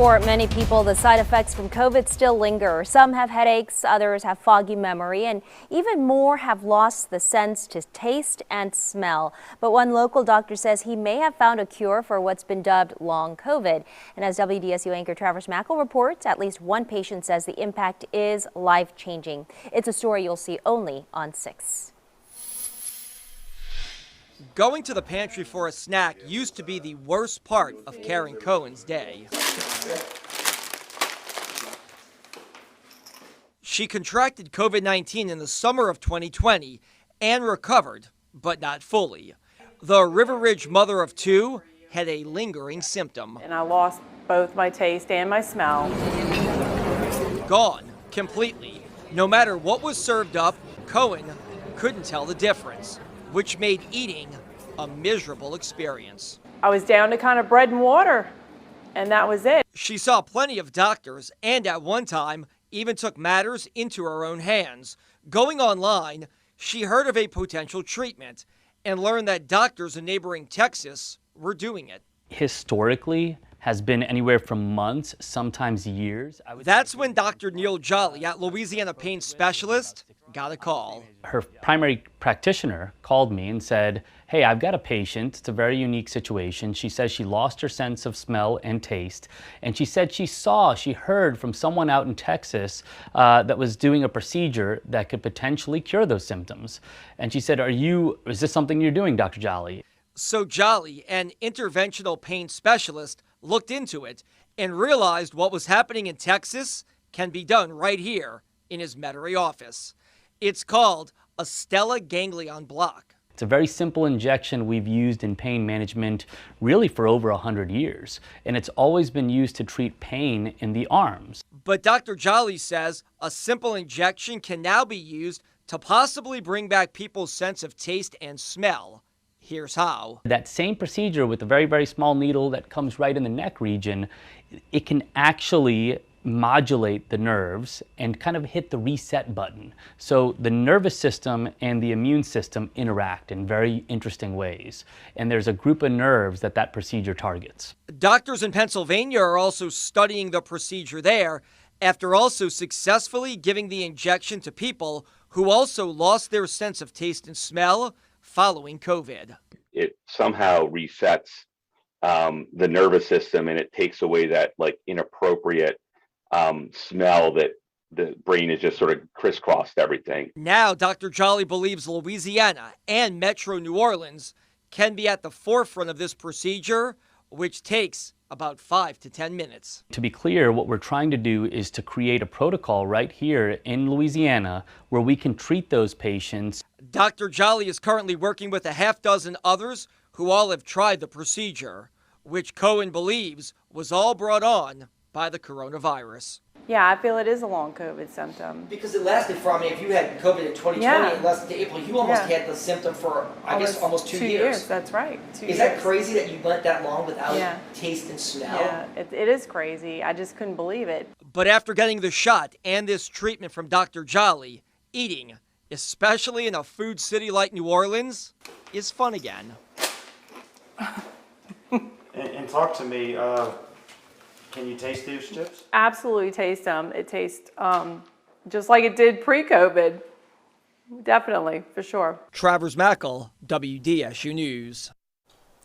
For many people, the side effects from COVID still linger. Some have headaches, others have foggy memory, and even more have lost the sense to taste and smell. But one local doctor says he may have found a cure for what's been dubbed long COVID. And as WDSU anchor Travers Mackle reports, at least one patient says the impact is life-changing. It's a story you'll see only on 6. Going to the pantry for a snack used to be the worst part of Karen Cohen's day. She contracted COVID-19 in the summer of 2020 and recovered, but not fully. The River Ridge mother of two had a lingering symptom. And I lost both my taste and my smell. Gone completely. No matter what was served up, Cohen couldn't tell the difference, which made eating a miserable experience. I was down to kind of bread and water, and that was it. She saw plenty of doctors and at one time even took matters into her own hands. Going online, she heard of a potential treatment and learned that doctors in neighboring Texas were doing it. Historically, has been anywhere from months, sometimes years. That's when Dr. Neil Jolly at Louisiana Pain Specialist got a call. Her primary practitioner called me and said, hey, I've got a patient. It's a very unique situation. She says she lost her sense of smell and taste. And she said she heard from someone out in Texas that was doing a procedure that could potentially cure those symptoms. And she said, is this something you're doing, Dr. Jolly? So Jolly, an interventional pain specialist, looked into it and realized what was happening in Texas can be done right here in his Metairie office. It's called a Stella ganglion block. It's a very simple injection we've used in pain management really for over 100 years, and it's always been used to treat pain in the arms. But Dr. Jolly says a simple injection can now be used to possibly bring back people's sense of taste and smell. Here's how. That same procedure with a very, very small needle that comes right in the neck region, it can actually modulate the nerves and kind of hit the reset button. So the nervous system and the immune system interact in very interesting ways. And there's a group of nerves that procedure targets. Doctors in Pennsylvania are also studying the procedure there after also successfully giving the injection to people who also lost their sense of taste and smell following COVID. It somehow resets the nervous system, and it takes away that inappropriate smell that the brain has just sort of crisscrossed everything. Now, Dr. Jolly believes Louisiana and Metro New Orleans can be at the forefront of this procedure, which takes about 5 to 10 minutes. To be clear, what we're trying to do is to create a protocol right here in Louisiana where we can treat those patients. Dr. Jolly is currently working with a half dozen others who all have tried the procedure, which Cohen believes was all brought on by the coronavirus. Yeah, I feel it is a long COVID symptom. Because it lasted from, if you had COVID in 2020, it lasted to April, you almost had the symptom for, I guess, almost 2 years. That's right. 2 years. Is that crazy that you went that long without taste and smell? Yeah, it is crazy. I just couldn't believe it. But after getting the shot and this treatment from Dr. Jolly, eating, especially in a food city like New Orleans, is fun again. and talk to me. Can you taste these chips? Absolutely taste them. It tastes just like it did pre-COVID. Definitely, for sure. Travers Mackle, WDSU News.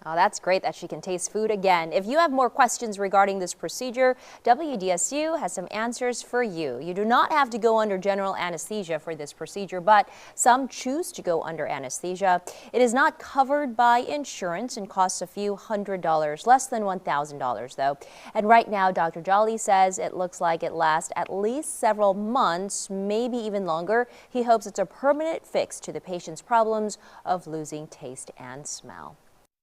Oh, that's great that she can taste food again. If you have more questions regarding this procedure, WDSU has some answers for you. You do not have to go under general anesthesia for this procedure, but some choose to go under anesthesia. It is not covered by insurance and costs a few $100, less than $1,000 though. And right now, Dr. Jolly says it looks like it lasts at least several months, maybe even longer. He hopes it's a permanent fix to the patient's problems of losing taste and smell.